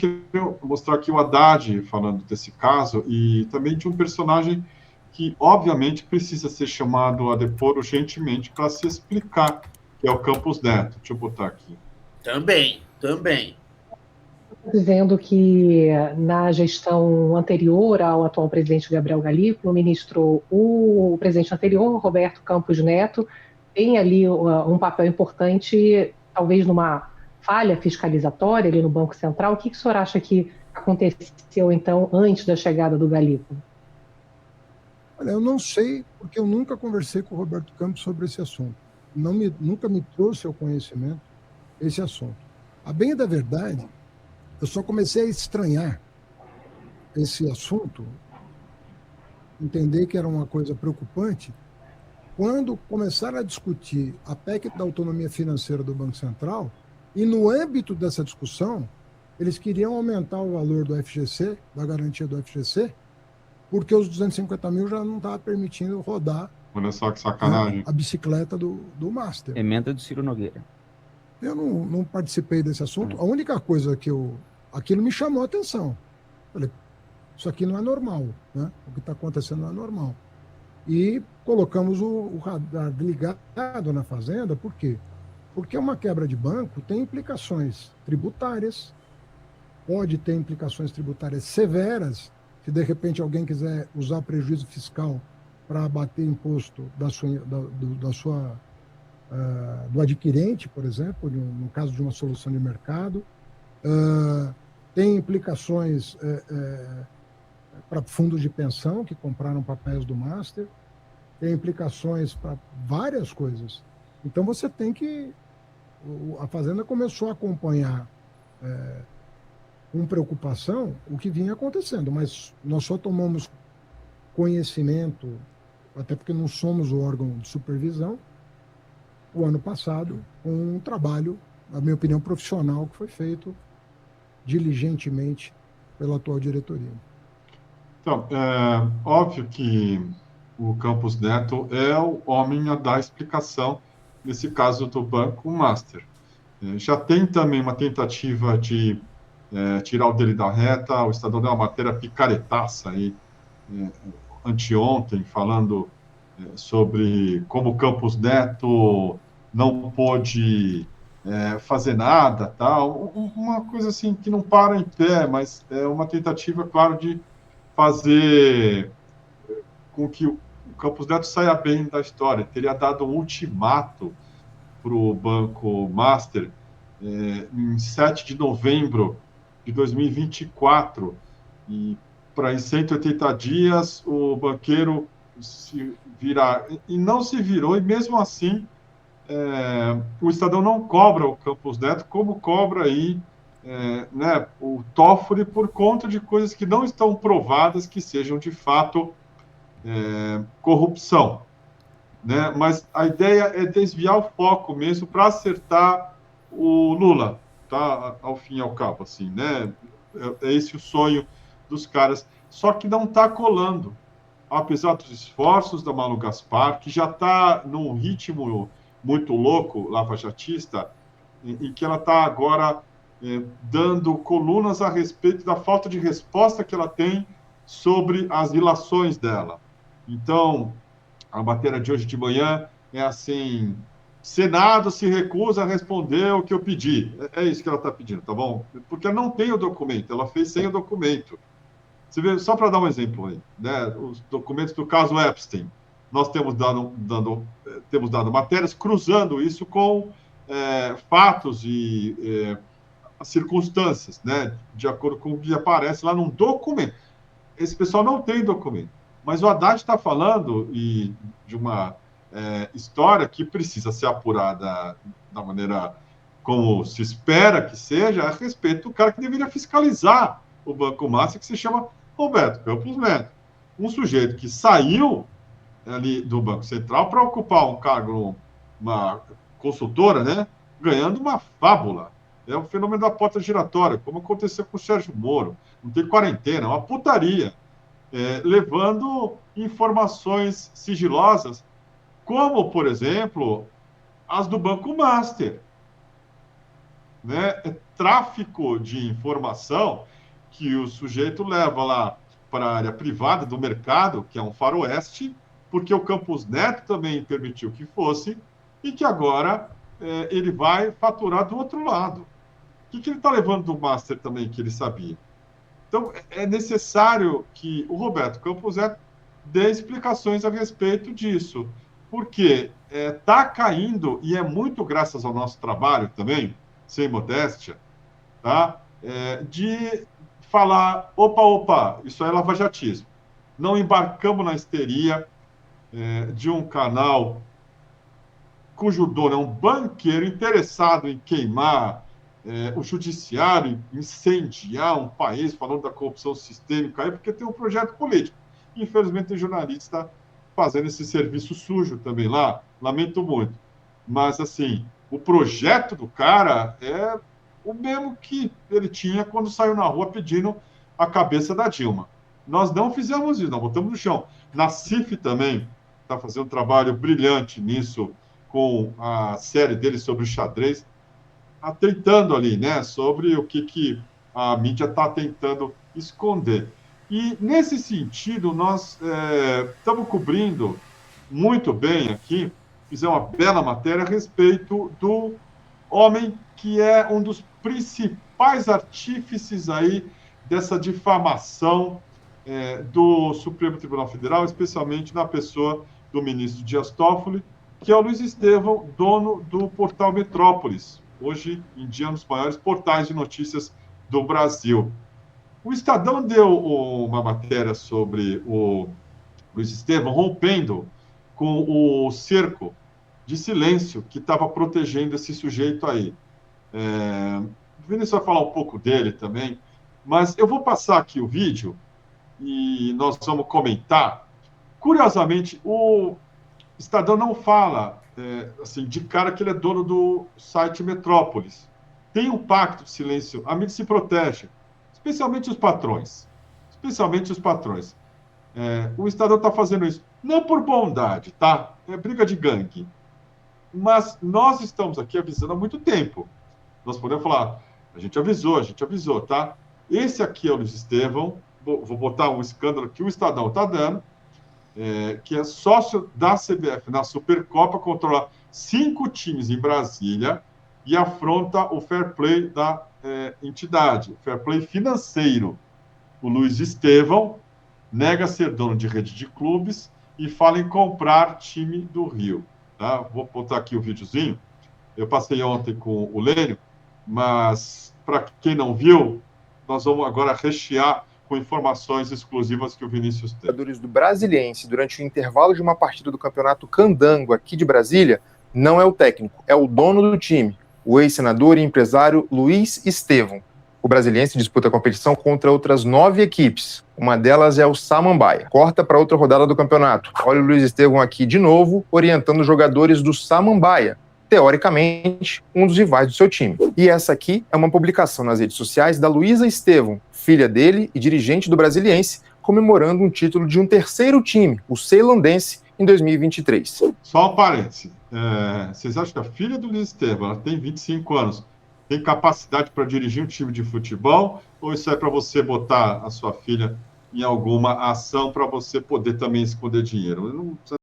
queria mostrar aqui o Haddad falando desse caso e também de um personagem que, obviamente, precisa ser chamado a depor urgentemente para se explicar, que é o Campos Neto. Deixa eu botar aqui. Também. Dizendo que na gestão anterior ao atual presidente Gabriel Galípolo, o presidente anterior, Roberto Campos Neto, tem ali um papel importante, talvez numa falha fiscalizatória ali no Banco Central. O que o senhor acha que aconteceu, então, antes da chegada do Galípolo? Olha, eu não sei, porque eu nunca conversei com o Roberto Campos sobre esse assunto. Nunca me trouxe ao conhecimento esse assunto. A bem da verdade, eu só comecei a estranhar esse assunto, entender que era uma coisa preocupante, quando começaram a discutir a PEC da autonomia financeira do Banco Central, e no âmbito dessa discussão, eles queriam aumentar o valor do FGC, da garantia do FGC, porque os 250 mil já não estavam permitindo rodar. Olha só que sacanagem. A bicicleta do Master. Emenda do Ciro Nogueira. Eu não participei desse assunto. A única coisa que aquilo me chamou a atenção. Falei, isso aqui não é normal, né? O que está acontecendo não é normal. E colocamos o radar ligado na Fazenda, por quê? Porque uma quebra de banco tem implicações tributárias, pode ter implicações tributárias severas, se de repente alguém quiser usar prejuízo fiscal para abater imposto do adquirente, por exemplo, no caso de uma solução de mercado. Tem implicações para fundos de pensão que compraram papéis do Master, tem implicações para várias coisas. Então você tem que... A Fazenda começou a acompanhar com preocupação o que vinha acontecendo, mas nós só tomamos conhecimento, até porque não somos o órgão de supervisão, o ano passado, com um trabalho, na minha opinião, profissional, que foi feito diligentemente pela atual diretoria. Então, é óbvio que o Campos Neto é o homem a dar explicação nesse caso do Banco Master. Já tem também uma tentativa de tirar o dele da reta. O Estadão deu uma matéria picaretaça aí, anteontem, falando sobre como o Campos Neto não pôde fazer nada, tal. Uma coisa assim que não para em pé, mas é uma tentativa, claro, de fazer com que o Campos Neto saia bem da história. Teria dado um ultimato para o Banco Master em 7 de novembro de 2024, e para em 180 dias o banqueiro se virar. E não se virou, e mesmo assim o Estadão não cobra o Campos Neto como cobra aí né, o Toffoli, por conta de coisas que não estão provadas que sejam de fato corrupção. Né? Mas a ideia é desviar o foco mesmo para acertar o Lula, tá? Ao fim e ao cabo, assim, né? É esse o sonho dos caras. Só que não está colando, apesar dos esforços da Malu Gaspar, que já está num ritmo muito louco, lavajatista, em que ela está agora dando colunas a respeito da falta de resposta que ela tem sobre as ilações dela. Então, a matéria de hoje de manhã é assim: Senado se recusa a responder o que eu pedi. É isso que ela está pedindo, tá bom? Porque ela não tem o documento, ela fez sem o documento. Você vê, só para dar um exemplo aí, né? Os documentos do caso Epstein. Nós temos dado matérias cruzando isso com fatos e circunstâncias, né? De acordo com o que aparece lá num documento. Esse pessoal não tem documento. Mas o Haddad está falando de uma história que precisa ser apurada da maneira como se espera que seja, a respeito do cara que deveria fiscalizar o Banco Master, que se chama Roberto Campos Neto. Um sujeito que saiu ali do Banco Central para ocupar um cargo, uma consultora, né, ganhando uma fábula. É o fenômeno da porta giratória, como aconteceu com o Sérgio Moro. Não tem quarentena, é uma putaria. Levando informações sigilosas, como, por exemplo, as do Banco Master. né? É tráfico de informação que o sujeito leva lá para a área privada do mercado, que é um faroeste, porque o Campos Neto também permitiu que fosse, e que agora ele vai faturar do outro lado. O que ele está levando do Master também, que ele sabia? Então, é necessário que o Roberto Campos Neto dê explicações a respeito disso, porque está caindo, e é muito graças ao nosso trabalho também, sem modéstia, tá? De falar, opa, isso é lavajatismo. Não embarcamos na histeria de um canal cujo dono é um banqueiro interessado em queimar o judiciário, incendiar um país, falando da corrupção sistêmica, aí, porque tem um projeto político. Infelizmente, tem jornalista fazendo esse serviço sujo também lá, lamento muito. Mas, assim, o projeto do cara é o mesmo que ele tinha quando saiu na rua pedindo a cabeça da Dilma. Nós não fizemos isso, nós botamos no chão. Na CIF também está fazendo um trabalho brilhante nisso, com a série dele sobre o xadrez, está tentando ali, né, sobre o que a mídia está tentando esconder. E, nesse sentido, nós estamos cobrindo muito bem aqui, fizemos uma bela matéria a respeito do homem que é um dos principais artífices aí dessa difamação do Supremo Tribunal Federal, especialmente na pessoa do ministro Dias Toffoli, que é o Luiz Estevão, dono do portal Metrópolis, hoje em dia um dos maiores portais de notícias do Brasil. O Estadão deu uma matéria sobre o Luiz Estevão rompendo com o cerco de silêncio que estava protegendo esse sujeito aí. O Vinícius vai falar um pouco dele também, mas eu vou passar aqui o vídeo e nós vamos comentar. Curiosamente, o Estadão não fala assim, de cara que ele é dono do site Metrópolis. Tem um pacto de silêncio, a mídia se protege, especialmente os patrões. Especialmente os patrões. O Estadão está fazendo isso, não por bondade, tá? É briga de gangue. Mas nós estamos aqui avisando há muito tempo. Nós podemos falar, a gente avisou, tá? Esse aqui é o Luiz Estevão, vou botar um escândalo que o Estadão está dando, que é sócio da CBF na Supercopa, controla 5 times em Brasília e afronta o fair play da entidade, o fair play financeiro. O Luiz Estevão nega ser dono de rede de clubes e fala em comprar time do Rio. Tá? Vou botar aqui o videozinho. Eu passei ontem com o Lênio, mas para quem não viu, nós vamos agora rechear com informações exclusivas que o Vinícius tem. Jogadores do Brasiliense durante o intervalo de uma partida do Campeonato Candango aqui de Brasília não é o técnico, é o dono do time, o ex-senador e empresário Luiz Estevão. O Brasiliense disputa a competição contra outras 9 equipes. Uma delas é o Samambaia. Corta para outra rodada do campeonato. Olha o Luiz Estevão aqui de novo, orientando os jogadores do Samambaia, teoricamente, um dos rivais do seu time. E essa aqui é uma publicação nas redes sociais da Luísa Estevão, filha dele e dirigente do Brasiliense, comemorando um título de um terceiro time, o Ceilandense, em 2023. Só um parêntese. Vocês acham que a filha do Luiz Estevão, ela tem 25 anos, tem capacidade para dirigir um time de futebol? Ou isso é para você botar a sua filha em alguma ação para você poder também esconder dinheiro? Não,